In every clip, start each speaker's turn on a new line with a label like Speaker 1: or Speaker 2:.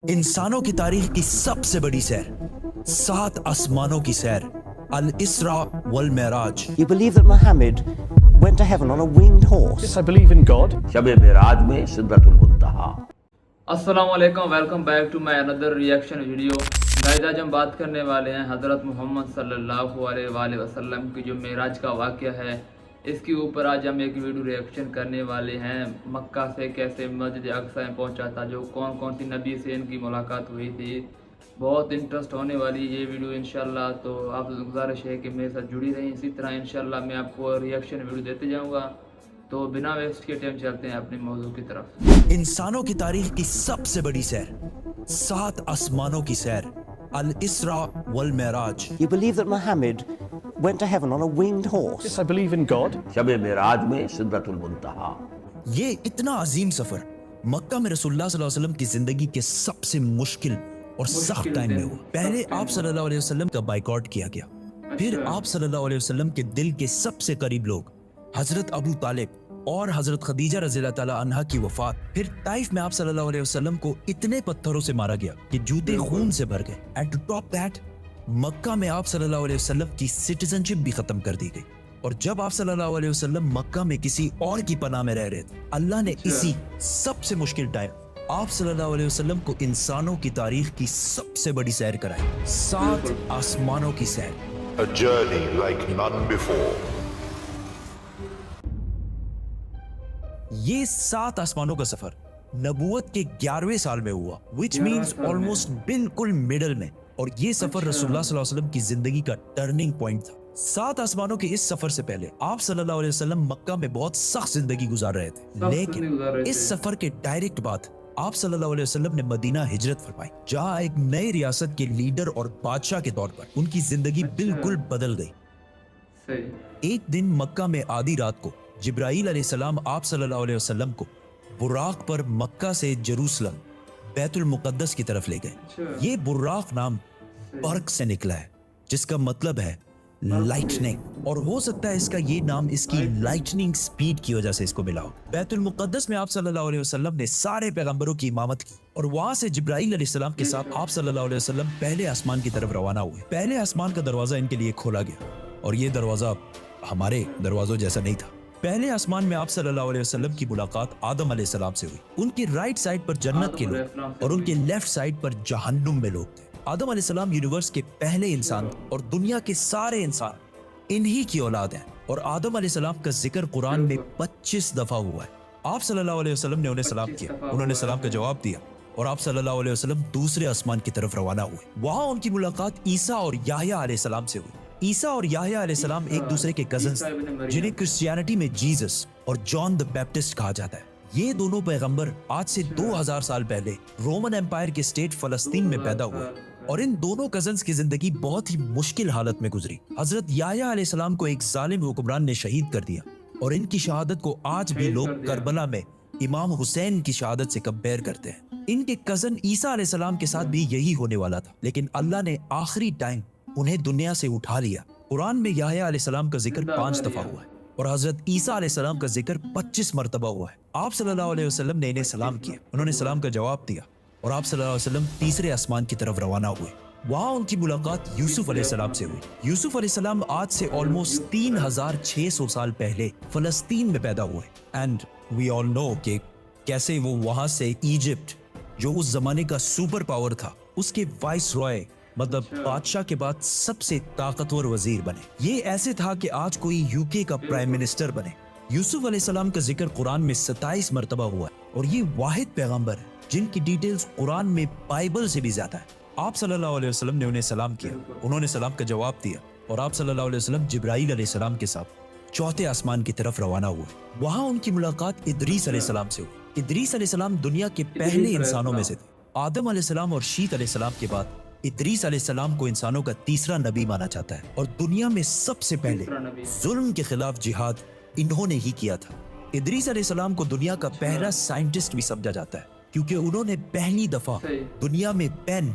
Speaker 1: इंसानों की तारीख की सबसे बड़ी सैर, 7 आसमानों की सैर, अल इसरा वल Meraj.
Speaker 2: You believe that Muhammad went to heaven on a winged horse?
Speaker 3: Yes, I believe in God.
Speaker 4: शब मेराज में सिदरतुल मुंतहा।
Speaker 5: अस्सलाम वालेकुम, welcome back to my another reaction video. Guys, आज हम बात करने वाले हैं हज़रत मोहम्मद सल्लल्लाहु अलैहि वसल्लम की जो मेराज का वाक़या है, इसके ऊपर आज हम एक वीडियो रिएक्शन करने वाले हैं। मक्का से कैसे मस्जिद अक्सा में पहुंचा था, जो कौन कौन सी नबी से इनकी मुलाकात हुई थी। बहुत इंटरेस्ट होने वाली ये वीडियो इंशाल्लाह। तो आप गुजारिश है कि मेरे साथ जुड़ी रहें, इसी तरह इंशाल्लाह मैं आपको रिएक्शन वीडियो देते जाऊँगा। तो बिना वेस्ट के टाइम चलते हैं अपने मौजू की तरफ।
Speaker 1: इंसानों की तारीख की सबसे बड़ी सैर, 7 आसमानों की सैर, अल इसरा वल Meraj.
Speaker 2: You believe that Muhammad went to heaven on a winged horse?
Speaker 3: Yes, I believe in God.
Speaker 4: शब मेराज में सिदरतुल मुंतहा।
Speaker 1: ये इतना अजीम सफर मक्का में रसूलुल्लाह सल्लल्लाहु अलैहि वसल्लम की जिंदगी के सबसे मुश्किल और सख्त टाइम में हुआ। पहले आप सल्लल्लाहु अलैहि वसल्लम का बाइकआउट किया गया, फिर आप सल्लल्लाहु अलैहि वसल्लम के दिल के सबसे करीब लोग हजरत अबू तालिब और हजरत खदीजा रज़ियल्लाहु ताला अन्हा की वफात, फिर ताइफ में आप सल्लल्लाहु अलैहि वसल्लम को इतने पत्थरों से मारा गया कि जूते खून से भर गए। एंड टू टॉप दैट, मक्का में आप सल्लल्लाहु अलैहि वसल्लम की सिटीजनशिप भी खत्म कर दी गई। और जब आप सल्लल्लाहु अलैहि वसल्लम मक्का में किसी और की पनाह में रह रहे थे, अल्लाह ने इसी सबसे मुश्किल टाइम आप सल्लल्लाहु अलैहि वसल्लम को इंसानों की तारीख की सबसे बड़ी सैर कराई, 7 आसमानों की सैर।
Speaker 6: A journey like none before.
Speaker 1: ये 7 आसमानों का सफर नबूवत के 11वें साल में हुआ, विच मीन्स ऑलमोस्ट बिल्कुल मिडल में। और ये सफर रसूलुल्लाह सल्लल्लाहु अलैहि वसल्लम की जिंदगी का टर्निंग पॉइंट था। 7 आसमानों के इस सफर से पहले आप सल्लल्लाहु अलैहि वसल्लम मक्का में बहुत सख्त जिंदगी गुजार रहे थे, लेकिन इस सफर के डायरेक्ट बाद आप सल्लल्लाहु अलैहि वसल्लम ने मदीना हिजरत फरमाई, जहां एक नई रियासत के लीडर और बादशाह के तौर पर उनकी जिंदगी बिल्कुल बदल गई। एक दिन मक्का में आधी रात को जिब्राईल अलैहिस्सलाम आप सल्लल्लाहु अलैहि वसल्लम को बुराक पर मक्का से जेरूसलम बैतुल मुकद्दस की तरफ ले गए। ये बुराक नाम बर्क से निकला है, जिसका मतलब है लाइटनिंग, और हो सकता है इसका ये नाम इसकी लाइटनिंग स्पीड की वजह से इसको मिला हो। बैतुल मुकद्दस में आप सल्लल्लाहु अलैहि वसल्लम ने सारे पैगंबरों की इमामत की, और वहां से जिब्राईल अलैहिस्सलाम के साथ आप सल्लल्लाहु अलैहि वसल्लम पहले आसमान की तरफ रवाना हुए। पहले आसमान का दरवाजा इनके लिए खोला गया, और ये दरवाजा हमारे दरवाजों जैसा नहीं था। पहले आसमान में आप सल्लल्लाहु अलैहि वसल्लम की मुलाकात आदम अलैहिस्सलाम से हुई। उनकी राइट साइड पर जन्नत के लोग और उनके लेफ्ट साइड पर जहन्नुम में लोग थे। आदम अलैहिस्सलाम यूनिवर्स के पहले इंसान और दुनिया के सारे इंसान इन्हीं की औलाद हैं, और आदम अलैहिस्सलाम का जिक्र कुरान में 25 दफा हुआ है। आप सल्लल्लाहु अलैहि वसल्लम ने उन्हें सलाम किया, उन्होंने सलाम का जवाब दिया, और आप सल्लल्लाहु अलैहि वसल्लम दूसरे आसमान की तरफ रवाना हुए। वहां उनकी मुलाकात ईसा और याह्या अलैहिस्सलाम से हुई। ईसा और याह्या अलैहिस्सलाम एक दूसरे के कजिन्स थे, जिन्हें क्रिश्चियनिटी में जीसस और जॉन द बैप्टिस्ट कहा जाता है। ये दोनों पैगंबर आज से 2000 साल पहले रोमन एम्पायर के स्टेट फलस्तीन में पैदा हुए, और इन दोनों कजिन्स की जिंदगी बहुत ही मुश्किल हालत में गुजरी। हजरत याह्या अलैहिस्सलाम को एक जालिम हुक्मरान ने शहीद कर दिया, और इनकी शहादत को आज भी लोग करबला में इमाम हुसैन की शहादत से कंपेयर करते हैं। इनके कजन ईसा अलैहिस्सलाम के साथ भी यही होने वाला था, लेकिन अल्लाह ने आखिरी टाइम उन्हें दुनिया से उठा लिया। कुरान में याह्या अलैहिस्सलाम का जिक्र 5 दफा हुआ है, और हजरत ईसा अलैहिस्सलाम का जिक्र 25 मरतबा हुआ है। आप सल्लल्लाहु अलैहि वसल्लम ने इन्हें सलाम किया, उन्होंने सलाम का जवाब दिया, और आप सल्लल्लाहु अलैहि वसल्लम तीसरे आसमान की तरफ रवाना हुए। वहां उनकी मुलाकात यूसुफ अलैहिस्सलाम से हुई। यूसुफ अलैहिस्सलाम आज से ऑलमोस्ट 3600 साल पहले फलस्तीन में पैदा हुए, एंड वी ऑल नो कि कैसे वो वहां से इजिप्ट, जो उस जमाने का सुपर पावर था, उसके वाइस रॉय मतलब बादशाह के बाद सबसे ताकतवर वजीर बने। ये ऐसे था कि आज कोई यूके का प्राइम मिनिस्टर बने। यूसुफ अलैहिस्सलाम का जिक्र कुरान में 27 मरतबा हुआ है, और ये वाहिद पैगंबर है जिनकी डिटेल्स कुरान में बाइबल से भी ज्यादा है। आप सल्लल्लाहु अलैहि वसल्लम ने उन्हें सलाम किया, उन्होंने सलाम का जवाब दिया, और आप सल्लल्लाहु अलैहि वसल्लम जिब्राईल अलैहिस्सलाम के साथ चौथे आसमान की तरफ रवाना हुए। वहां उनकी मुलाकात इदरीस अलैहिस्सलाम से हुई। इदरीस अलैहिस्सलाम दुनिया के पहले इंसानों में से थे। आदम अलैहिस्सलाम और शीत अलैहिस्सलाम के बाद इदरीस अलैहिस्सलाम को इंसानों का तीसरा नबी माना जाता है, और दुनिया में सबसे पहले जुल्म के खिलाफ जिहाद इन्होंने ही किया था। इदरीस अलैहिस्सलाम को दुनिया का पहला साइंटिस्ट भी समझा जाता है, क्योंकि उन्होंने पहली दफा दुनिया में पेन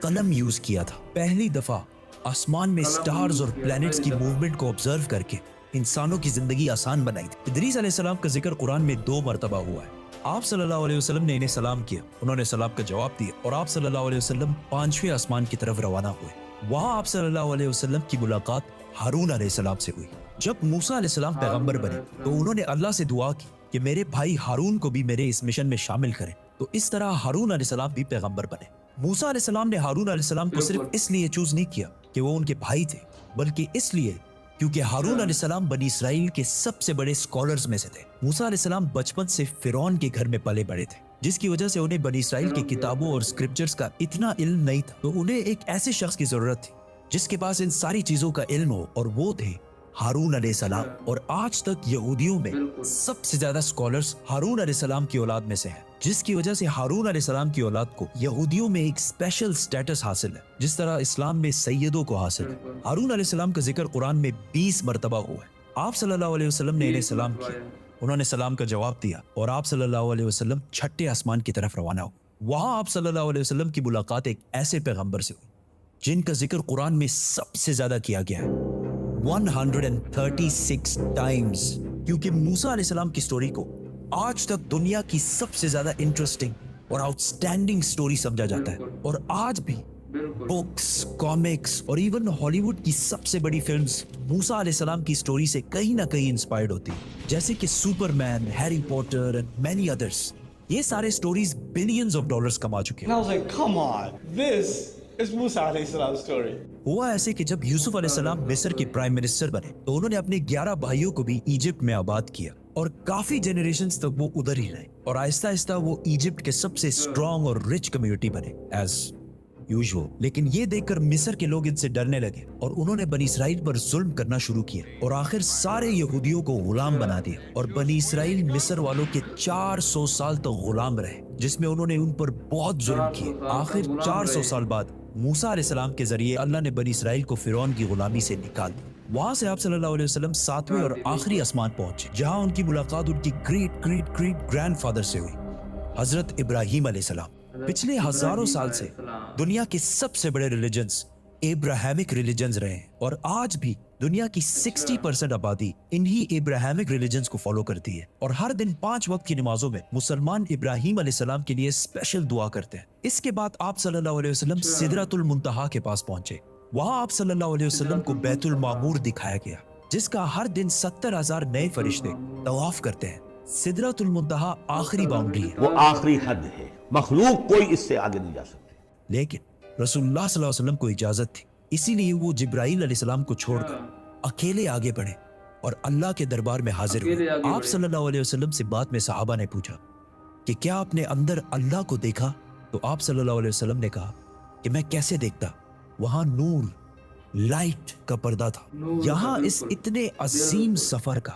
Speaker 1: कलम यूज किया था। पहली दफा आसमान में स्टार्स और प्लैनेट्स की मूवमेंट को ऑब्जर्व करके इंसानों की जिंदगी आसान बनाई थी। इदरीस अलैहिस्सलाम का जिक्र कुरान में 2 मरतबा हुआ है। آپ صلی اللہ علیہ وسلم نے انہیں سلام کیا, انہوں نے سلام کا جواب دیا اور آپ صلی اللہ علیہ وسلم 5ویں آسمان کی طرف روانہ ہوئے. وہاں آپ صلی اللہ علیہ وسلم کی ملاقات ہارون علیہ السلام سے ہوئی. جب موسیٰ علیہ السلام پیغمبر بنے تو انہوں نے اللہ سے دعا کی کہ میرے بھائی ہارون کو بھی میرے اس مشن میں شامل کریں, تو اس طرح ہارون علیہ السلام بھی پیغمبر بنے. موسیٰ علیہ السلام نے ہارون علیہ السلام کو صرف اس لیے چوز نہیں کیا کہ وہ ان کے بھائی تھے, بلکہ اس لیے کیونکہ ہارون علیہ السلام بنی اسرائیل کے سب سے بڑے اسکالرز میں سے تھے. موسیٰ علیہ السلام بچپن سے فرعون کے گھر میں پلے بڑے تھے, جس کی وجہ سے انہیں بنی اسرائیل کی کتابوں اور اسکرپچرز کا اتنا علم نہیں تھا. تو انہیں ایک ایسے شخص کی ضرورت تھی جس کے پاس ان ساری چیزوں کا علم ہو, اور وہ تھے ہارون علیہ السلام. اور آج تک یہودیوں میں سب سے زیادہ اسکالرز ہارون علیہ السلام کی اولاد میں سے ہیں, جس کی وجہ سے ہارون علیہ السلام کی اولاد کو یہودیوں میں ایک اسپیشل سٹیٹس حاصل ہے, جس طرح اسلام میں سیدوں کو حاصل ہے. ہارون علیہ السلام کا ذکر قرآن میں 20 مرتبہ ہوا ہے. آپ صلی اللہ علیہ وسلم نے انہیں سلام کیا, انہوں نے سلام کا جواب دیا اور آپ صلی اللہ علیہ وسلم 6ٹھے آسمان کی طرف روانہ ہوئے. وہاں آپ صلی اللہ علیہ وسلم کی ملاقات ایک ایسے پیغمبر سے ہوئی جن کا ذکر قرآن میں سب سے زیادہ کیا گیا ہے, 136 ٹائمز. کیونکہ موسیٰ علیہ السلام کی سٹوری کو آج تک دنیا کی سب سے زیادہ انٹرسٹنگ اور آؤٹ اسٹینڈنگ سٹوری سمجھا جاتا ہے, اور آج بھی بکس, کامکس اور ایون ہالی ووڈ کی سب سے بڑی فلمز موسیٰ علیہ السلام کی سٹوری سے کہیں نہ کہیں انسپائرڈ ہوتی ہیں, جیسے کہ Superman, Harry Potter and many others. یہ سارے سٹوریز بلینز آف ڈالرز کما چکے ہیں.
Speaker 3: And I was like, come on, this is Musa alayhi salam's story.
Speaker 1: ہوا ایسے کہ جب یوسف علیہ السلام مصر کے پرائم منسٹر بنے تو انہوں نے اپنے 11 بھائیوں کو بھی ایجپٹ میں آباد کیا, اور کافی جنریشنز تک وہ ادھر ہی رہے, اور آہستہ آہستہ وہ ایجپٹ کے سب سے اسٹرانگ اور رچ کمیونٹی بنے ایز یوزول. لیکن یہ دیکھ کر مصر کے لوگ ان سے ڈرنے لگے اور انہوں نے بنی اسرائیل پر ظلم کرنا شروع کیا, اور آخر سارے یہودیوں کو غلام بنا دیا, اور بنی اسرائیل مصر والوں کے 400 سال تک غلام رہے, جس میں انہوں نے ان پر بہت ظلم کیے. آخر 400 سال بعد موسیٰ علیہ السلام کے ذریعے اللہ نے بنی اسرائیل کو فرعون کی غلامی سے نکال دیا. وہاں سے آپ صلی اللہ علیہ وسلم 7ویں اور آخری آسمان پہنچے, جہاں ان کی ملاقات ان کی great great great grand father سے ہوئی, حضرت ابراہیم علیہ السلام. پچھلے ہزاروں سال سے دنیا کے سب سے بڑے ریلیجنز ابراہیمک ریلیجنز رہے ہیں, اور آج بھی دنیا کی 60% آبادی انہی ابراہیمک ریلیجنز کو فالو کرتی ہے. اور ہر دن 5 وقت کی نمازوں میں مسلمان ابراہیم علیہ السلام کے لیے اسپیشل دعا کرتے ہیں. اس کے بعد آپ صلی اللہ علیہ وسلم سدرۃ المنتہا کے پاس پہنچے. وہاں آپ صلی اللہ علیہ وسلم کو بیت المعمور دکھایا گیا, جس کا ہر دن 70,000 نئے فرشتے طواف کرتے ہیں. سدرۃ المنتہا آخری باؤنڈری ہے,
Speaker 4: وہ آخری حد ہے, مخلوق کوئی اس سے آگے نہیں جا سکتی.
Speaker 1: لیکن رسول اللہ صلی اللہ علیہ وسلم کو اجازت تھی, اسی لیے وہ جبرائیل علیہ السلام کو چھوڑ کر اکیلے آگے بڑھے اور اللہ کے دربار میں حاضر ہوئے. آپ صلی اللہ علیہ وسلم سے بعد میں صحابہ نے پوچھا کہ کیا آپ نے اندر اللہ کو دیکھا؟ تو آپ صلی اللہ علیہ وسلم نے کہا کہ میں کیسے دیکھتا, وہاں نور, لائٹ کا پردہ تھا. یہاں اس اتنے عظیم سفر کا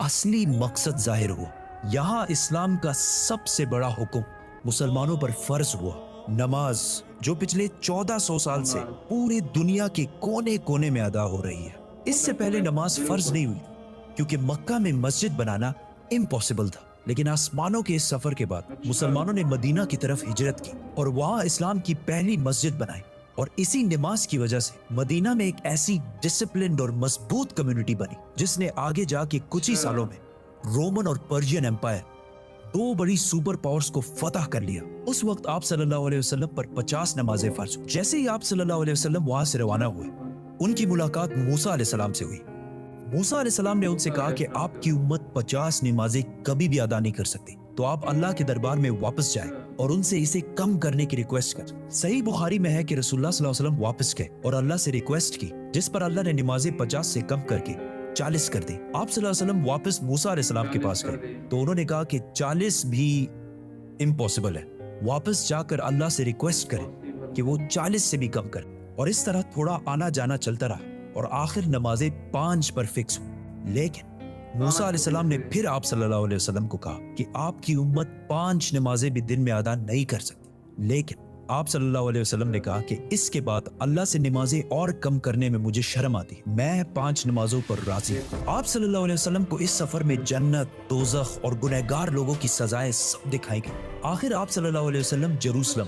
Speaker 1: اصلی مقصد ظاہر ہوا. یہاں اسلام کا سب سے بڑا حکم مسلمانوں پر فرض ہوا, نماز, جو پچھلے 1400 سال سے پوری دنیا کے کونے کونے میں ادا ہو رہی ہے. اس سے پہلے نماز فرض نہیں ہوئی کیونکہ مکہ میں مسجد بنانا امپاسبل تھا. لیکن آسمانوں کے اس سفر کے بعد مسلمانوں نے مدینہ کی طرف ہجرت کی اور وہاں اسلام کی پہلی مسجد بنائی, اور اسی نماز کی وجہ سے مدینہ میں ایک ایسی ڈسپلنڈ اور مضبوط کمیونٹی بنی جس نے آگے جا کے کچھ ہی سالوں میں رومن اور پرشین امپائر, 2 بڑی سپر پاورز کو فتح کر لیا. اس وقت آپ صلی اللہ علیہ وسلم پر 50 نمازیں فرض ہوئی. جیسے ہی آپ صلی اللہ علیہ وسلم وہاں سے روانہ ہوئے, ان کی ملاقات موسیٰ علیہ السلام سے ہوئی. موسیٰ علیہ السلام نے ان سے کہا کہ آپ کی امت 50 نمازیں کبھی بھی ادا نہیں کر سکتی, تو آپ اللہ کے دربار میں واپس جائیں اور ان سے اسے کم کرنے کی ریکویسٹ کر. صحیح بخاری میں ہے کہ رسول اللہ صلی اللہ علیہ وسلم واپس گئے اور اللہ سے ریکویسٹ کی, جس پر اللہ نے نمازیں 50 سے کم کر کے 40 کر دی. آپ صلی اللہ علیہ وسلم واپس موسیٰ علیہ السلام کے پاس گئے تو انہوں نے کہا کہ 40 بھی امپاسبل ہے, واپس جا کر اللہ سے ریکویسٹ کریں کہ وہ 40 سے بھی کم کریں. اور اس طرح تھوڑا آنا جانا چلتا رہا اور آخر نمازیں 5 پر فکس ہوئی. لیکن موسیٰ علیہ السلام نے پھر آپ صلی اللہ علیہ وسلم کو کہا کہ آپ کی امت 5 نمازیں بھی دن میں ادا نہیں کر سکتی. لیکن آپ صلی اللہ علیہ وسلم نے کہا کہ اس کے بعد اللہ سے نمازیں اور کم کرنے میں مجھے شرم آتی, میں 5 نمازوں پر راضی ہوں. آپ صلی اللہ علیہ وسلم کو اس سفر میں جنت, دوزخ اور گنہگار لوگوں کی سزائیں سب دکھائی گئی. آخر آپ صلی اللہ علیہ وسلم جیروسلم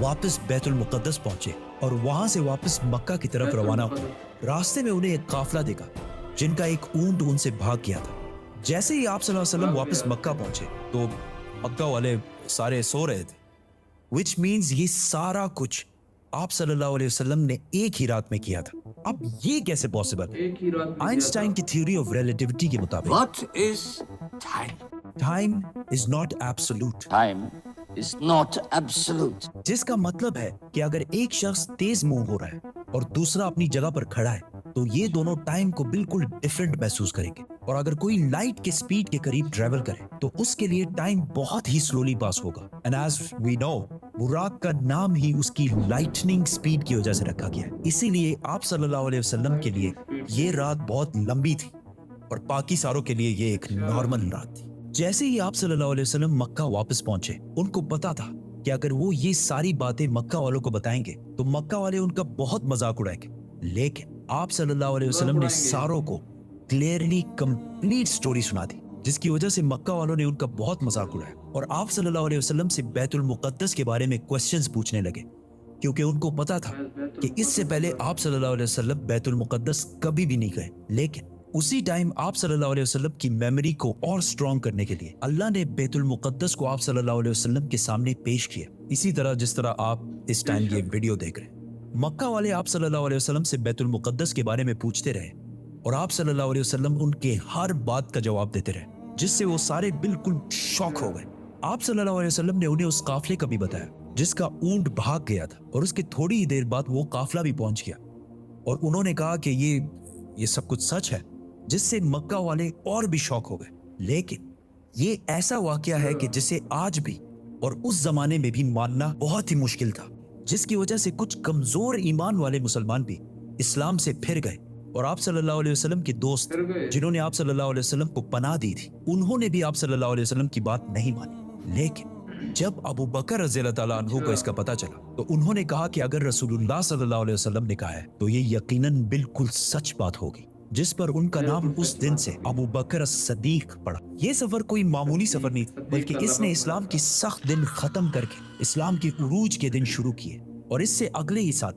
Speaker 1: واپس بیت المقدس پہنچے اور وہاں سے واپس مکہ کی طرف روانہ ہوئے. راستے میں انہیں ایک قافلہ دیکھا جن کا ایک اونٹ ان سے بھاگ گیا تھا. جیسے ہی آپ صلی اللہ علیہ وسلم واپس مکہ پہنچے تو मक्का वाले सारे सो रहे थे, विच मीन्स ये सारा कुछ आप सल्लल्लाहु अलैहि वसल्लम ने एक ही रात में किया था। अब ये कैसे पॉसिबल?
Speaker 5: एक ही रात में किया
Speaker 1: आइंस्टाइन
Speaker 5: था।
Speaker 1: की थ्योरी ऑफ रिलेटिविटी के मुताबिक
Speaker 7: What is time?
Speaker 1: Time is not absolute,
Speaker 7: Time is not absolute.
Speaker 1: जिसका मतलब है कि अगर एक शख्स तेज मूव हो रहा है और दूसरा अपनी जगह पर खड़ा है तो ये दोनों टाइम को बिल्कुल डिफरेंट महसूस करेंगे। और अगर कोई लाइट के स्पीड के करीब ट्रेवल करे तो उसके लिए टाइम बहुत ही स्लोली पास होगा। एंड एज वी नो, बुराक का नाम ही उसकी लाइटनिंग स्पीड की वजह से रखा गया है। इसीलिए आप सल्लल्लाहु अलैहि वसल्लम के लिए ये रात बहुत लंबी थी और बाकी सारों के लिए ये एक नॉर्मल रात थी। जैसे ही आप सल्लल्लाहु अलैहि वसल्लम मक्का वापस पहुंचे, उनको पता था कि अगर वो ये सारी बातें मक्का वालों को बताएंगे तो मक्का वाले उनका बहुत मजाक उड़ाएंगे। लेकिन आप सल्लल्लाहु अलैहि वसल्लम ने सारों को क्लियरली कंप्लीट स्टोरी सुना दी, जिसकी वजह से मक्का वालों ने उनका बहुत मजाक उड़ाया और आप सल्लल्लाहु अलैहि वसल्लम से बैतुल मुक़द्दस के बारे में क्वेश्चंस पूछने लगे, क्योंकि उनको पता था कि इससे पहले आप सल्लल्लाहु अलैहि वसल्लम बैतुल मुक़द्दस कभी भी नहीं गए। लेकिन उसी टाइम आप सल्लल्लाहु अलैहि वसल्लम की मेमोरी को और स्ट्रॉन्ग करने के लिए अल्लाह ने बैतुल मुक़द्दस को आप सल्लल्लाहु अलैहि वसल्लम के सामने पेश किया, इसी तरह जिस तरह आप इस टाइम ये वीडियो देख रहे हैं। मक्का वाले आप सल्लल्लाहु अलैहि वसल्लम से बैतुल मुक़द्दस के बारे में पूछते रहे और आप सल्लल्लाहु अलैहि वसल्लम उनके हर बात का जवाब देते रहे, जिससे वो सारे बिल्कुल शॉक हो गए। आप सल्लल्लाहु अलैहि वसल्लम ने उन्हें उस काफले का भी बताया जिसका ऊंट भाग गया था और उसके थोड़ी ही देर बाद वो काफला भी पहुंच गया, और उन्होंने कहा कि ये सब कुछ सच है, जिससे मक्का वाले और भी शॉक हो गए। लेकिन ये ऐसा वाकया है कि जिसे आज भी और उस जमाने में भी मानना बहुत ही मुश्किल था, जिसकी वजह से कुछ कमजोर ईमान वाले मुसलमान भी इस्लाम से फिर गए और आप सल्लल्लाहु अलैहि वसल्लम के दोस्त जिन्होंने आप सल्लल्लाहु अलैहि वसल्लम को पनाह दी थी, उन्होंने भी आप सल्लल्लाहु अलैहि वसल्लम की बात नहीं मानी। लेकिन जब अबू बकर रज़ियल्लाहु ताला अन्हु को इसका पता चला तो उन्होंने कहा कि अगर रसूलुल्लाह सल्लल्लाहु अलैहि वसल्लम ने कहा है तो ये यकीनन बिल्कुल सच बात होगी, जिस पर उनका नाम उस दिन से अबू बकर सदीक पड़ा। ये सफर कोई मामूली सफर नहीं था, बल्कि इसने इस्लाम की सख्त दिन खत्म करके इस्लाम के उरूज के दिन शुरू किए, और इससे अगले ही साल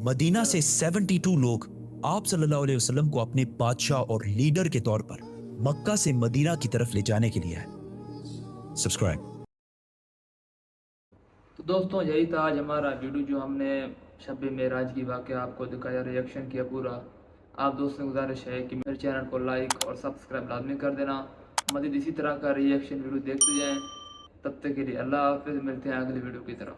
Speaker 1: मदीना से 72 लोग आप सल्लल्लाहु अलैहि वसल्लम को अपने बादशाह और लीडर के तौर पर मक्का से मदीना की तरफ ले जाने के लिए आए। सब्सक्राइब।
Speaker 5: तो दोस्तों, यही था आज हमारा वीडियो जो हमने शब मेराज की वाक़या आपको दिखाया, रिएक्शन किया पूरा। आप दोस्तों से गुजारिश है कि मेरे चैनल को लाइक और सब्सक्राइब लाजमी कर देना, मज़ीद इसी तरह का रिएक्शन वीडियो देखते जाएं। तब तक के लिए अल्लाह हाफ़िज़, मिलते हैं अगली वीडियो की तरफ।